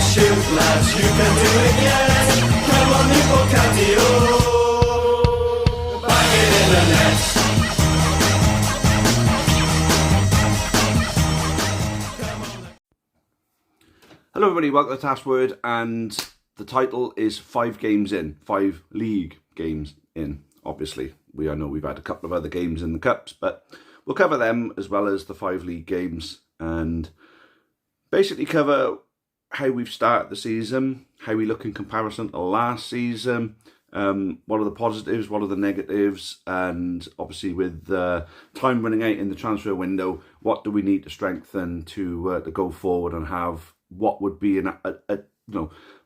Shoot lads, you can do it yet. Come on Newport County, oh, bang it in the net. Hello everybody, welcome to Taff's Word, and the title is 5 games in, 5 league games in. Obviously, I know we've had a couple of other games in the Cups, but we'll cover them as well as the 5 league games and basically cover how we've started the season, how we look in comparison to last season, what are the positives, what are the negatives, and obviously with time running out in the transfer window, what do we need to strengthen to go forward and have what would be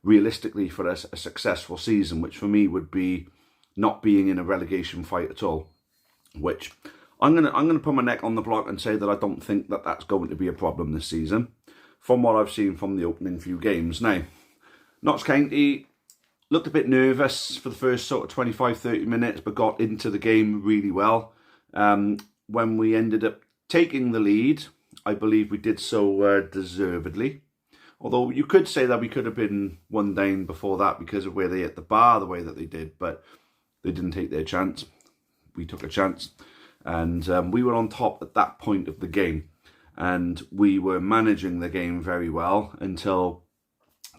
realistically for us a successful season, which for me would be not being in a relegation fight at all. Which I'm gonna put my neck on the block and say that I don't think that that's going to be a problem this season, from what I've seen from the opening few games. Now, Notts County looked a bit nervous for the first sort of 25-30 minutes, but got into the game really well. When we ended up taking the lead, I believe we did so deservedly. Although you could say that we could have been one down before that because of where they hit the bar the way that they did, but they didn't take their chance. We took a chance, and we were on top at that point of the game, and we were managing the game very well until,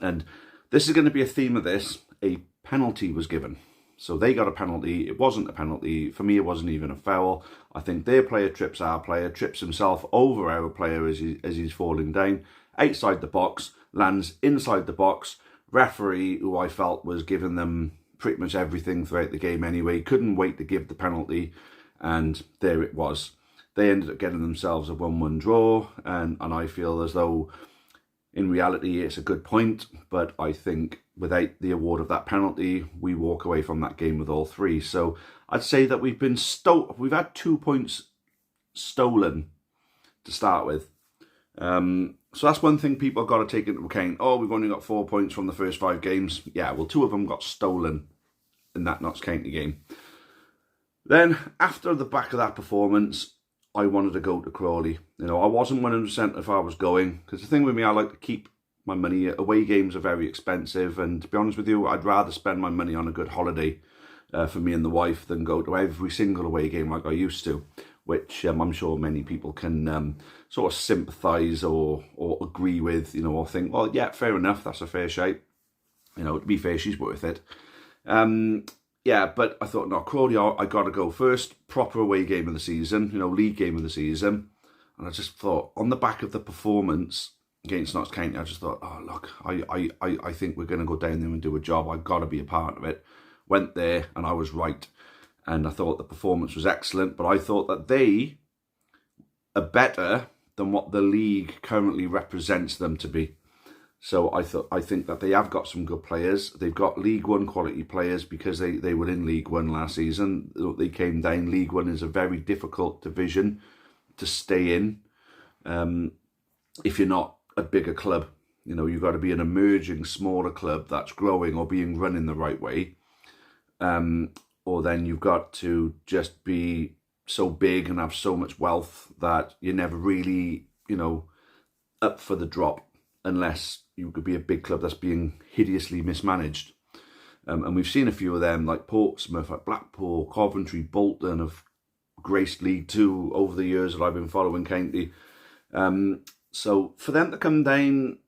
and this is going to be a theme of this, a penalty was given. So they got a penalty. It wasn't a penalty. For me, it wasn't even a foul. I think their player trips our player, trips himself over our player as he's falling down, outside the box, lands inside the box. Referee, who I felt was giving them pretty much everything throughout the game anyway, couldn't wait to give the penalty, and there it was. They ended up getting themselves a 1-1 draw, and I feel as though in reality it's a good point, but I think without the award of that penalty, we walk away from that game with all 3. So I'd say that we've had 2 points stolen to start with. So that's one thing people have got to take into account. Oh, we've only got 4 points from the first 5 games. Yeah, well, 2 of them got stolen in that Notts County game. Then, after the back of that performance, I wanted to go to Crawley. You know, I wasn't 100% if I was going, because the thing with me, I like to keep my money. Away games are very expensive, and to be honest with you, I'd rather spend my money on a good holiday for me and the wife than go to every single away game like I used to, which I'm sure many people can sort of sympathise or agree with, you know, or think, well, yeah, fair enough, that's a fair shout. You know, to be fair, she's worth it. Yeah, but I thought, no, Crawley, I got to go first. Proper away game of the season, you know, league game of the season. And I just thought, on the back of the performance against Notts County, I just thought, oh, look, I think we're going to go down there and do a job. I've got to be a part of it. Went there, and I was right. And I thought the performance was excellent, but I thought that they are better than what the league currently represents them to be. So I think that they have got some good players. They've got League One quality players because they were in League One last season. They came down. League One is a very difficult division to stay in if you're not a bigger club. You know, you've got to be an emerging smaller club that's growing or being run in the right way. Or then you've got to just be so big and have so much wealth that you're never really, you know, up for the drop unless you could be a big club that's being hideously mismanaged. And we've seen a few of them, like Portsmouth, like Blackpool, Coventry, Bolton, have graced League Two over the years that I've been following County. So for them to come down,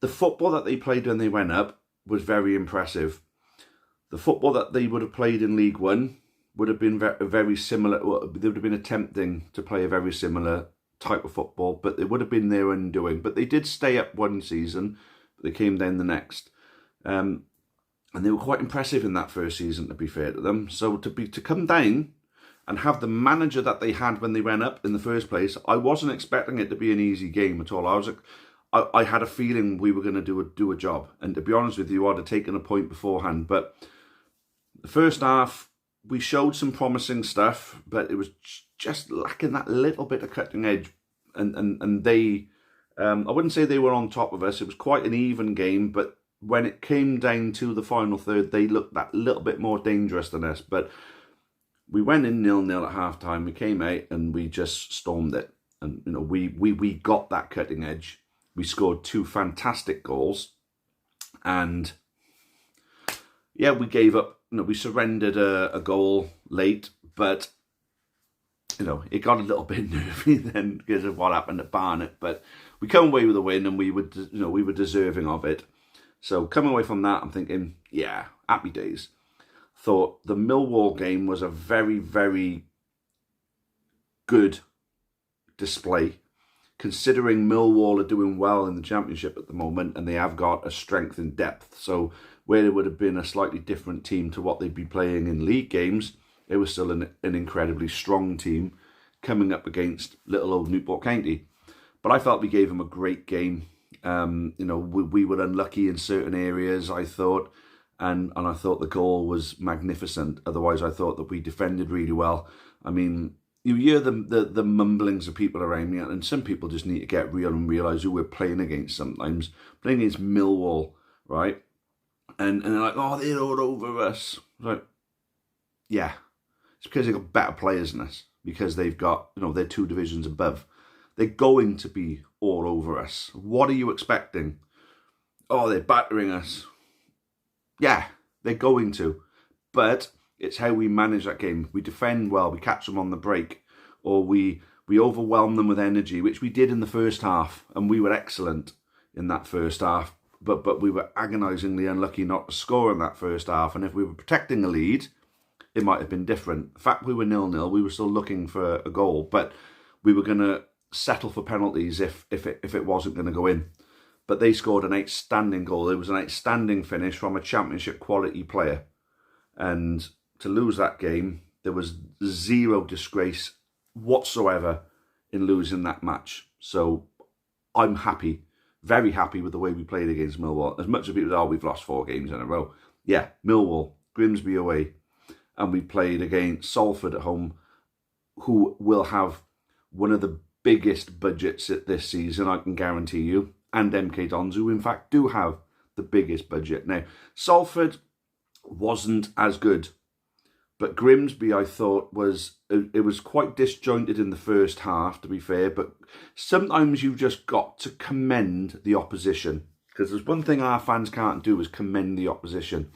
the football that they played when they went up was very impressive. The football that they would have played in League One would have been very similar. They would have been attempting to play a very similar type of football, but they would have been their undoing. But they did stay up one season, but they came down the next. And they were quite impressive in that first season, to be fair to them. So to come down and have the manager that they had when they went up in the first place, I wasn't expecting it to be an easy game at all. I had a feeling we were going to do a job. And to be honest with you, I'd have taken a point beforehand. But the first half, we showed some promising stuff, but it was just lacking that little bit of cutting edge. And they, I wouldn't say they were on top of us. It was quite an even game, but when it came down to the final third, they looked that little bit more dangerous than us. But we went in 0-0 at half-time. We came out and we just stormed it. And, you know, we got that cutting edge. We scored 2 fantastic goals. And yeah, we gave up, we surrendered a goal late, but it got a little bit nervy then because of what happened at Barnet. But we come away with a win, and we were deserving of it. So coming away from that, I'm thinking, yeah, happy days. Thought the Millwall game was a very, very good display, considering Millwall are doing well in the Championship at the moment, and they have got a strength in depth. So where it would have been a slightly different team to what they'd be playing in league games, it was still an incredibly strong team coming up against little old Newport County. But I felt we gave them a great game. We were unlucky in certain areas, I thought, and I thought the goal was magnificent. Otherwise, I thought that we defended really well. I mean, you hear the mumblings of people around me, and some people just need to get real and realise who we're playing against sometimes. Playing against Millwall, right? And they're like, oh, they're all over us. Like, yeah, it's because they've got better players than us, because they've got, they're 2 divisions above. They're going to be all over us. What are you expecting? Oh, they're battering us. Yeah, they're going to. But it's how we manage that game. We defend well, we catch them on the break, or we overwhelm them with energy, which we did in the first half, and we were excellent in that first half. But we were agonisingly unlucky not to score in that first half. And if we were protecting a lead, it might have been different. The fact we were 0-0, we were still looking for a goal, but we were going to settle for penalties if it wasn't going to go in. But they scored an outstanding goal. It was an outstanding finish from a Championship quality player. And to lose that game, there was zero disgrace whatsoever in losing that match. So I'm happy, very happy with the way we played against Millwall. As much as people say, we've lost 4 games in a row. Yeah, Millwall, Grimsby away, and we played against Salford at home, who will have one of the biggest budgets this season, I can guarantee you, and MK Dons, who in fact do have the biggest budget. Now, Salford wasn't as good, but Grimsby, I thought, was quite disjointed in the first half, to be fair, but sometimes you've just got to commend the opposition, because there's one thing our fans can't do is commend the opposition.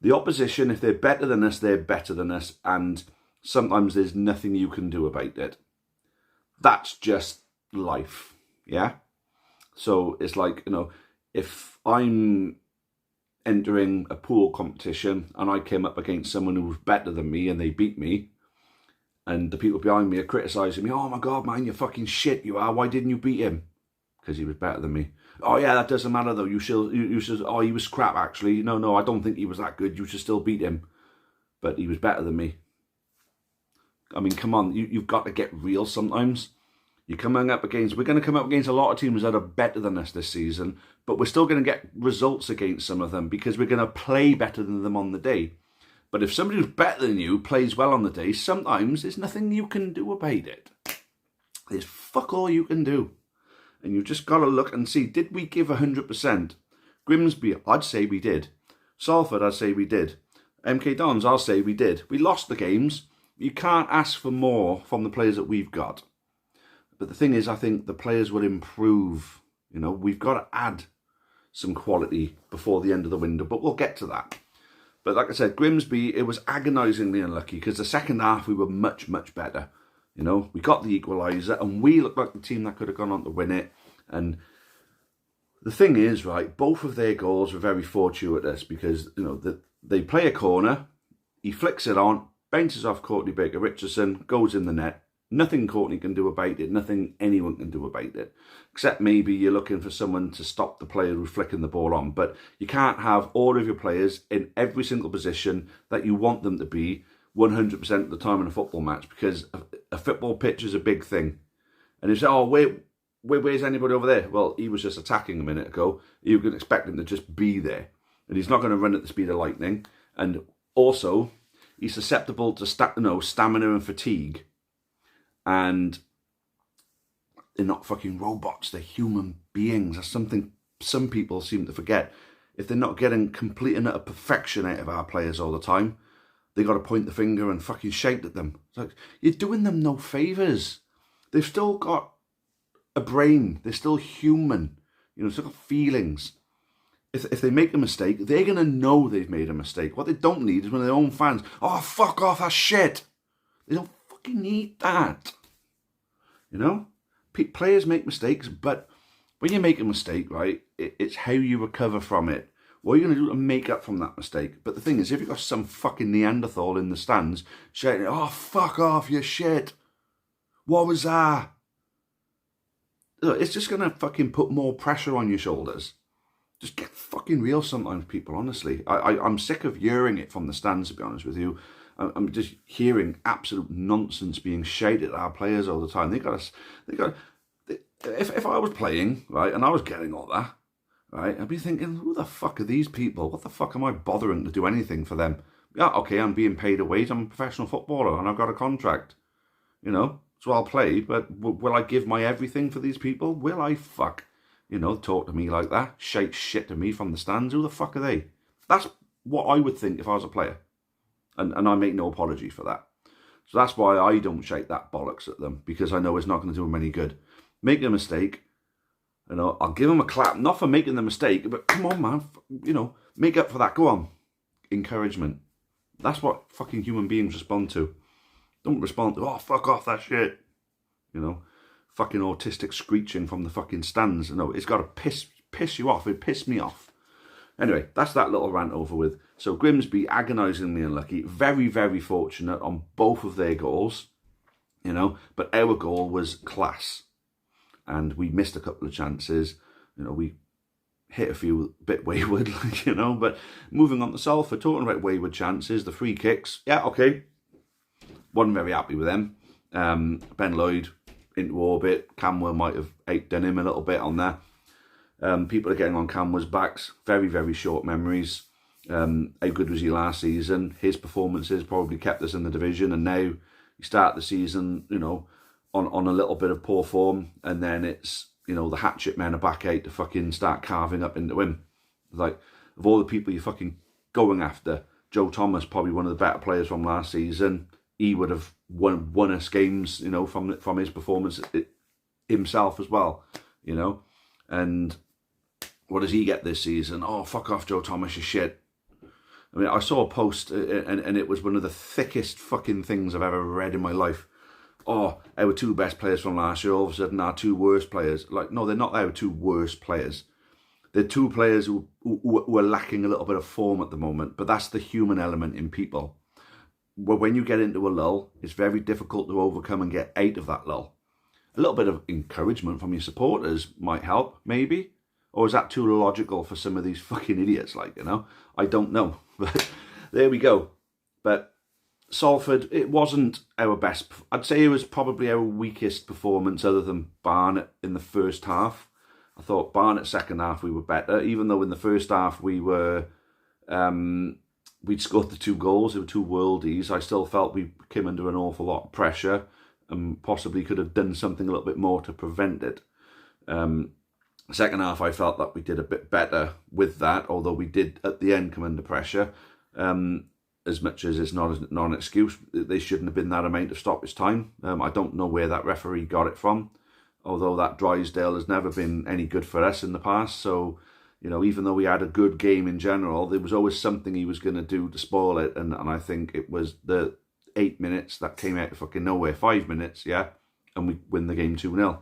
The opposition, if they're better than us, they're better than us, and sometimes there's nothing you can do about it. That's just life, yeah? So it's like, if I'm entering a pool competition and I came up against someone who was better than me and they beat me, and the people behind me are criticising me, oh my God, man, you're fucking shit, you are. Why didn't you beat him? Because he was better than me. Oh yeah, that doesn't matter though. You should, oh, he was crap actually. No, I don't think he was that good. You should still beat him. But he was better than me. I mean, come on, you've got to get real sometimes. We're going to come up against a lot of teams that are better than us this season, but we're still going to get results against some of them because we're going to play better than them on the day. But if somebody who's better than you plays well on the day, sometimes there's nothing you can do about it. There's fuck all you can do. And you've just got to look and see, did we give 100%? Grimsby, I'd say we did. Salford, I'd say we did. MK Dons, I'll say we did. We lost the games. You can't ask for more from the players that we've got. But the thing is, I think the players will improve. We've got to add some quality before the end of the window, but we'll get to that. But like I said, Grimsby, it was agonisingly unlucky because the second half we were much, much better. We got the equaliser and we looked like the team that could have gone on to win it. And the thing is, right, both of their goals were very fortuitous because, they play a corner, he flicks it on, bounces off Courtney Baker-Richardson, goes in the net. Nothing Courtney can do about it, nothing anyone can do about it. Except maybe you're looking for someone to stop the player who's flicking the ball on. But you can't have all of your players in every single position that you want them to be 100% of the time in a football match, because a football pitch is a big thing. And you say, oh, where's anybody over there? Well, he was just attacking a minute ago. You can expect him to just be there. And he's not going to run at the speed of lightning. And also, he's susceptible to stamina and fatigue. And they're not fucking robots, they're human beings. That's something some people seem to forget. If they're not getting complete and utter perfection out of our players all the time, they got to point the finger and fucking shout at them. It's like, you're doing them no favours. They've still got a brain. They're still human. You know, it's got feelings. If they make a mistake, they're going to know they've made a mistake. What they don't need is when their own fans, oh, fuck off, that's shit. They don't fucking need that. You know? Players make mistakes, but when you make a mistake, right, it's how you recover from it. What are you going to do to make up from that mistake? But the thing is, if you've got some fucking Neanderthal in the stands shouting, oh, fuck off, you shit. What was that? It's just going to fucking put more pressure on your shoulders. Just get fucking real sometimes, people, honestly. I'm sick of hearing it from the stands, to be honest with you. I'm just hearing absolute nonsense being shouted at our players all the time. If I was playing, right, and I was getting all that, right, I'd be thinking, who the fuck are these people? What the fuck am I bothering to do anything for them? Yeah, okay, I'm being paid a wage. I'm a professional footballer and I've got a contract, you know, so I'll play, but will I give my everything for these people? Will I fuck, you know, talk to me like that, shake shit to me from the stands? Who the fuck are they? That's what I would think if I was a player. And I make no apology for that. So that's why I don't shake that bollocks at them, because I know it's not going to do them any good. Make a mistake, you know, I'll give them a clap, not for making the mistake, but come on, man, you know, make up for that. Go on. Encouragement. That's what fucking human beings respond to. Don't respond to, oh, fuck off, that shit. You know, fucking autistic screeching from the fucking stands. No, it's got to piss you off. It pissed me off. Anyway, that's that little rant over with. So Grimsby, agonisingly unlucky. Very, very fortunate on both of their goals, you know. But our goal was class. And we missed a couple of chances. You know, we hit a few a bit wayward, you know. But moving on to Salford, talking about wayward chances, the free kicks. Yeah, okay. Wasn't very happy with them. Ben Lloyd into orbit. Camwell might have done him a little bit on there. People are getting on Camwell's backs. Very, very short memories. How good was he last season? His performances probably kept us in the division, and now you start the season, you know, on a little bit of poor form, and then it's, you know, the hatchet men are back out to fucking start carving up into him. Like, of all the people you're fucking going after, Joe Thomas, probably one of the better players from last season. He would have won us games, you know, from his performance himself as well, you know. And what does he get this season? Oh, fuck off, Joe Thomas, you shit. I mean, I saw a post and it was one of the thickest fucking things I've ever read in my life. Oh, our two best players from last year, all of a sudden our two worst players. Like, no, they're not our two worst players. They're two players who are lacking a little bit of form at the moment, but that's the human element in people. Well, when you get into a lull, it's very difficult to overcome and get out of that lull. A little bit of encouragement from your supporters might help, maybe. Or is that too logical for some of these fucking idiots, like, you know? I don't know. But there we go. But Salford, it wasn't our best. I'd say it was probably our weakest performance other than Barnet in the first half. I thought Barnet second half we were better, even though in the first half we were... we'd scored the 2 goals. They were 2 worldies. I still felt we came under an awful lot of pressure and possibly could have done something a little bit more to prevent it. Second half, I felt that we did a bit better with that, although we did at the end come under pressure. As much as it's not an excuse, they shouldn't have been that amount of stoppage time. I don't know where that referee got it from, although that Drysdale has never been any good for us in the past. So, you know, even though we had a good game in general, there was always something he was going to do to spoil it. And I think it was the 8 minutes that came out of fucking nowhere. 5 minutes, yeah, and we win the game 2-0.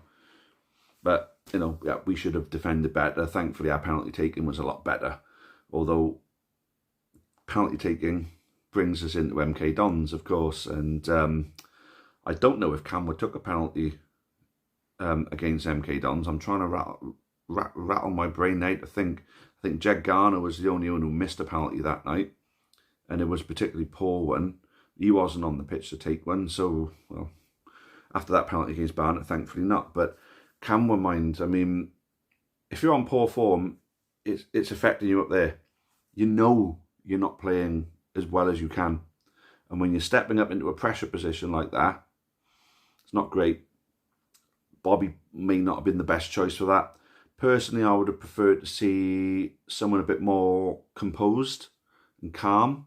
But, you know, yeah, we should have defended better. Thankfully, our penalty taking was a lot better. Although, penalty taking brings us into MK Dons, of course. And I don't know if Camwood took a penalty against MK Dons. I'm trying to rattle my brain out to think. I think Jed Garner was the only one who missed a penalty that night. And it was a particularly poor one. He wasn't on the pitch to take one. So, well, after that penalty against Barnet, thankfully not. But Camwood mind, I mean, if you're on poor form, it's affecting you up there. You know you're not playing as well as you can. And when you're stepping up into a pressure position like that, it's not great. Bobby may not have been the best choice for that. Personally, I would have preferred to see someone a bit more composed and calm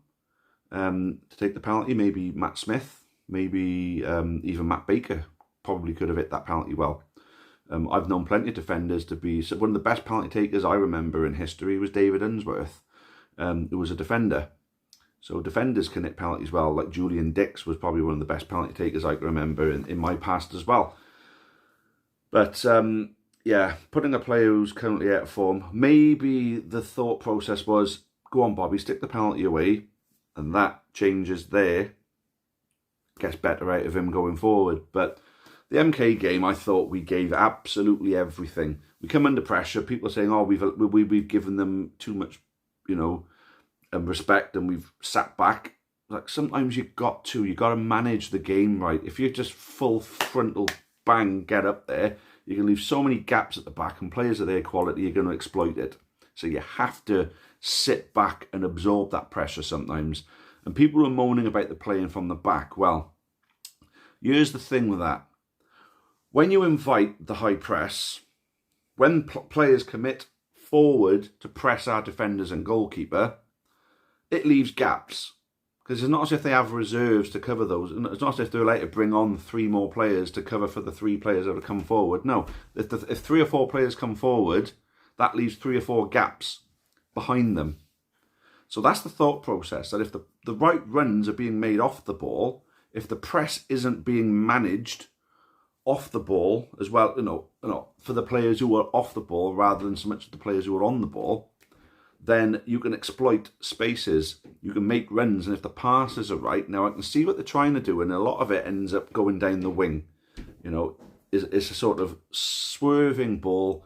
to take the penalty. Maybe Matt Smith, maybe even Matt Baker probably could have hit that penalty well. I've known plenty of defenders to be... So one of the best penalty takers I remember in history was David Unsworth, who was a defender. So defenders can hit penalties well, like Julian Dix was probably one of the best penalty takers I can remember in my past as well. But yeah, putting a player who's currently out of form, maybe the thought process was, go on Bobby, stick the penalty away, and that changes there, gets better out of him going forward. But the MK game, I thought we gave absolutely everything. We come under pressure, people are saying, oh, we've given them too much, you know, respect, and we've sat back. Like, sometimes you got to manage the game right. If you're just full frontal bang, get up there, you can leave so many gaps at the back, and players of their quality are going to exploit it. So you have to sit back and absorb that pressure sometimes. And people are moaning about the playing from the back. Well, here's the thing with that. When you invite the high press, when players commit forward to press our defenders and goalkeeper, it leaves gaps. Because it's not as if they have reserves to cover those. It's not as if they're allowed to bring on 3 more players to cover for the 3 players that have come forward. No, if 3 or 4 players come forward, that leaves 3 or 4 gaps behind them. So that's the thought process, that if the right runs are being made off the ball, if the press isn't being managed off the ball as well, you know, for the players who are off the ball rather than so much the players who are on the ball, then you can exploit spaces, you can make runs, and if the passes are right, now I can see what they're trying to do, and a lot of it ends up going down the wing. You know, it's a sort of swerving ball,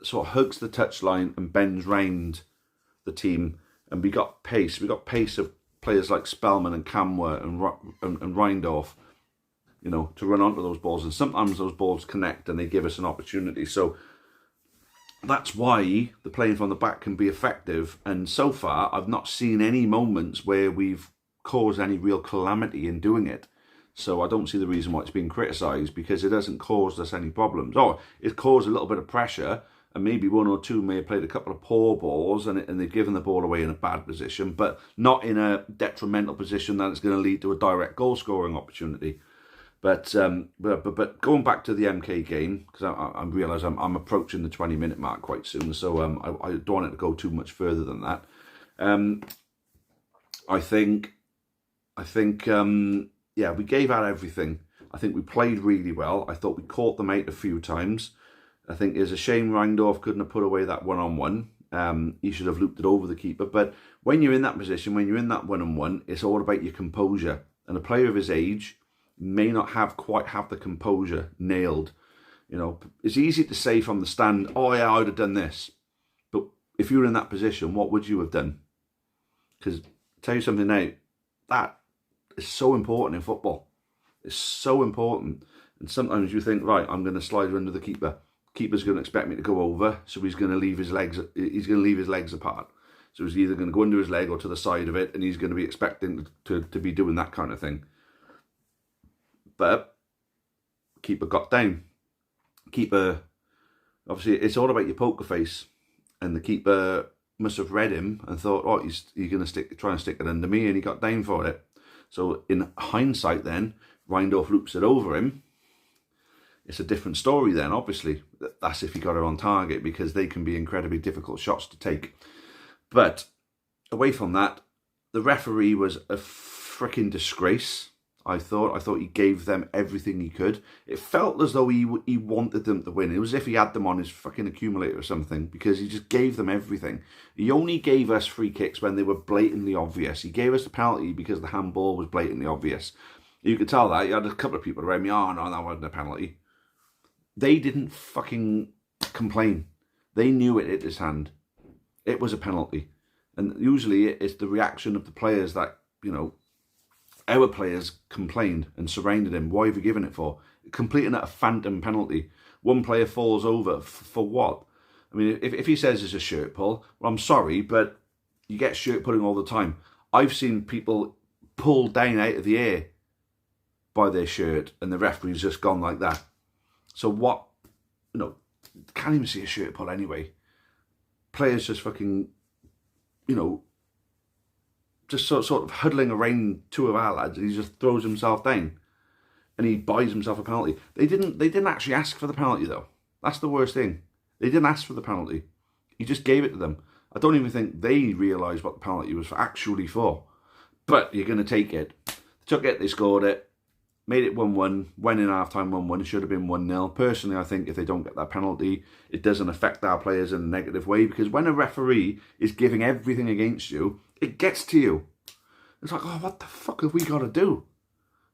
sort of hugs the touchline and bends round the team, and we got pace. We got pace of players like Spellman and Camworth and Reindorf, you know, to run onto those balls, and sometimes those balls connect and they give us an opportunity. So that's why the playing from the back can be effective, and so far I've not seen any moments where we've caused any real calamity in doing it. So I don't see the reason why it's being criticised, because it hasn't caused us any problems. Oh, it caused a little bit of pressure, and maybe 1 or 2 may have played a couple of poor balls and they've given the ball away in a bad position, but not in a detrimental position that it's going to lead to a direct goal scoring opportunity. But going back to the MK game, because I realise I'm approaching the 20-minute mark quite soon, so I don't want it to go too much further than that. I think yeah, we gave out everything. I think we played really well. I thought we caught them out a few times. I think it's a shame Reindorf couldn't have put away that one-on-one. He should have looped it over the keeper. But when you're in that position, when you're in that one-on-one, it's all about your composure. And a player of his age may not quite have the composure nailed. You know, it's easy to say from the stand, oh yeah, I would have done this. But if you were in that position, what would you have done? Because tell you something now, that is so important in football. It's so important. And sometimes you think, right, I'm going to slide under the keeper. Keeper's going to expect me to go over, so he's going to leave his legs. He's going to leave his legs apart. So he's either going to go under his leg or to the side of it, and he's going to be expecting to be doing that kind of thing. But keeper got down. Keeper, obviously, it's all about your poker face, and the keeper must have read him and thought, oh, he's going to try and stick it under me, and he got down for it. So in hindsight, then Reindorf loops it over him. It's a different story then, obviously. That's if he got it on target, because they can be incredibly difficult shots to take. But away from that, the referee was a freaking disgrace. I thought he gave them everything he could. It felt as though he wanted them to win. It was as if he had them on his fucking accumulator or something, because he just gave them everything. He only gave us free kicks when they were blatantly obvious. He gave us the penalty because the handball was blatantly obvious. You could tell that. You had a couple of people around me, oh no, that wasn't a penalty. They didn't fucking complain. They knew it hit his hand. It was a penalty. And usually it's the reaction of the players that, you know, our players complained and surrounded him. Why have you given it for? Completing a phantom penalty. One player falls over. For what? I mean, if he says it's a shirt pull, well, I'm sorry, but you get shirt pulling all the time. I've seen people pulled down out of the air by their shirt, and the referee's just gone like that. So what? You know, can't even see a shirt pull anyway. Players just fucking, you know, just sort of huddling around 2 of our lads, and he just throws himself down, and he buys himself a penalty. They didn't actually ask for the penalty though. That's the worst thing. They didn't ask for the penalty. He just gave it to them. I don't even think they realised what the penalty was actually for. But you're going to take it. They took it, they scored it, made it 1-1, went in half-time 1-1, it should have been 1-0. Personally, I think if they don't get that penalty, it doesn't affect our players in a negative way, because when a referee is giving everything against you, it gets to you. It's like, oh, what the fuck have we got to do?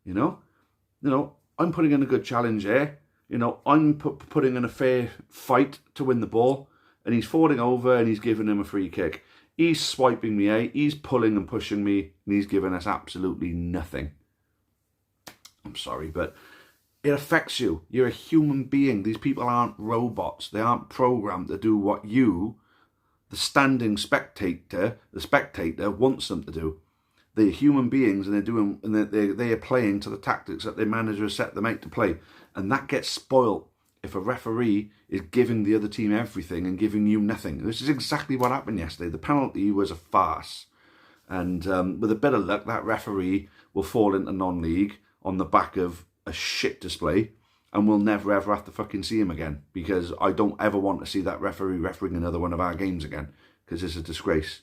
You know, I'm putting in a good challenge here. You know, I'm putting in a fair fight to win the ball, and he's falling over and he's giving him a free kick. He's swiping me out, he's pulling and pushing me, and he's giving us absolutely nothing. I'm sorry, but it affects you. You're a human being. These people aren't robots. They aren't programmed to do what you, the standing spectator, wants them to do. They're human beings, and they are playing to the tactics that their manager has set them out to play. And that gets spoilt if a referee is giving the other team everything and giving you nothing. This is exactly what happened yesterday. The penalty was a farce. And with a bit of luck, that referee will fall into non-league on the back of a shit display, and we'll never ever have to fucking see him again, because I don't ever want to see that referee refereeing another one of our games again, because it's a disgrace.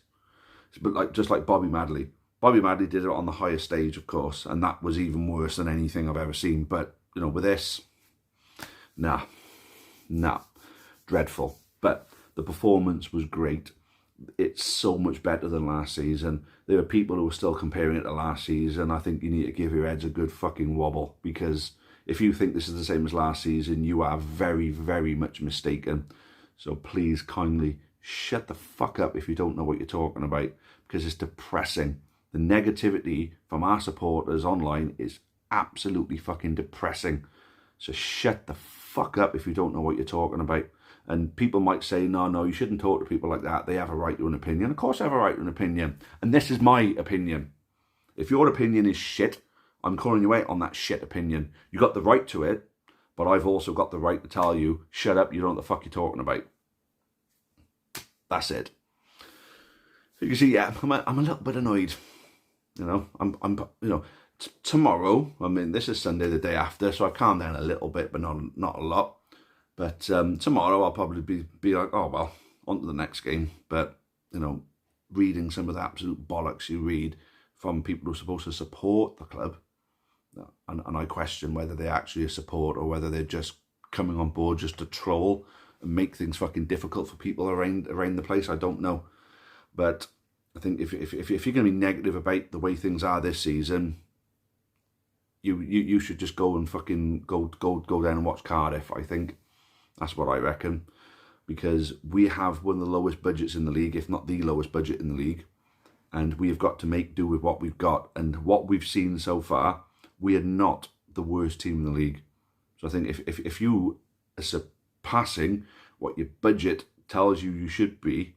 But just like Bobby Madley. Bobby Madley did it on the highest stage, of course, and that was even worse than anything I've ever seen. But, you know, with this, nah, dreadful. But the performance was great. It's so much better than last season. There are people who are still comparing it to last season. I think you need to give your heads a good fucking wobble, because if you think this is the same as last season, you are very, very much mistaken. So please kindly shut the fuck up if you don't know what you're talking about, because it's depressing. The negativity from our supporters online is absolutely fucking depressing. So shut the fuck up if you don't know what you're talking about. And people might say, no, you shouldn't talk to people like that. They have a right to an opinion. Of course I have a right to an opinion. And this is my opinion. If your opinion is shit, I'm calling you out on that shit opinion. You got the right to it, but I've also got the right to tell you, shut up, you don't know what the fuck you're talking about. That's it. So you can see, yeah, I'm a little bit annoyed. You know, tomorrow, I mean, this is Sunday, the day after, so I've calmed down a little bit, but not a lot. But tomorrow I'll probably be like, oh, well, on to the next game. But, you know, reading some of the absolute bollocks you read from people who are supposed to support the club, and I question whether they actually support or whether they're just coming on board just to troll and make things fucking difficult for people around the place. I don't know. But I think if you're going to be negative about the way things are this season, you should just go and fucking go down and watch Cardiff. I think that's what I reckon, because we have one of the lowest budgets in the league, if not the lowest budget in the league, and we have got to make do with what we've got. And what we've seen so far, we are not the worst team in the league. So I think if you are surpassing what your budget tells you should be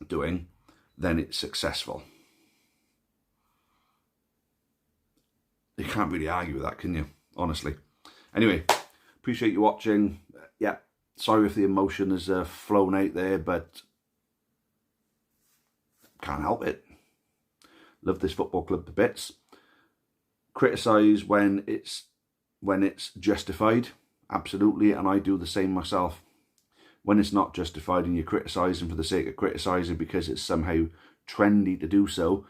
doing, then it's successful. You can't really argue with that, can you? Honestly. Anyway, appreciate you watching. Yeah, sorry if the emotion has flown out there, but can't help it. Love this football club to bits. Criticise when it's justified, absolutely, and I do the same myself. When it's not justified and you're criticising for the sake of criticising because it's somehow trendy to do so,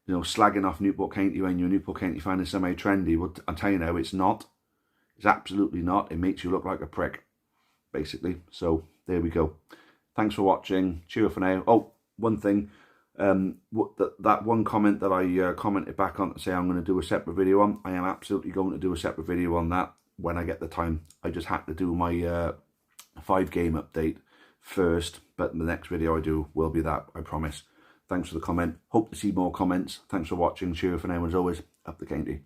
you know, slagging off Newport County when you're a Newport County fan is somehow trendy. Well, I'll tell you now, it's not. It's absolutely not. It makes you look like a prick, basically. So there we go. Thanks for watching. Cheer for now. Oh, one thing. That one comment that I commented back on to say I'm going to do a separate video on, I am absolutely going to do a separate video on that when I get the time. I just had to do my 5-game update first, but the next video I do will be that, I promise. Thanks for the comment. Hope to see more comments. Thanks for watching. Cheer for now, as always. Up the county.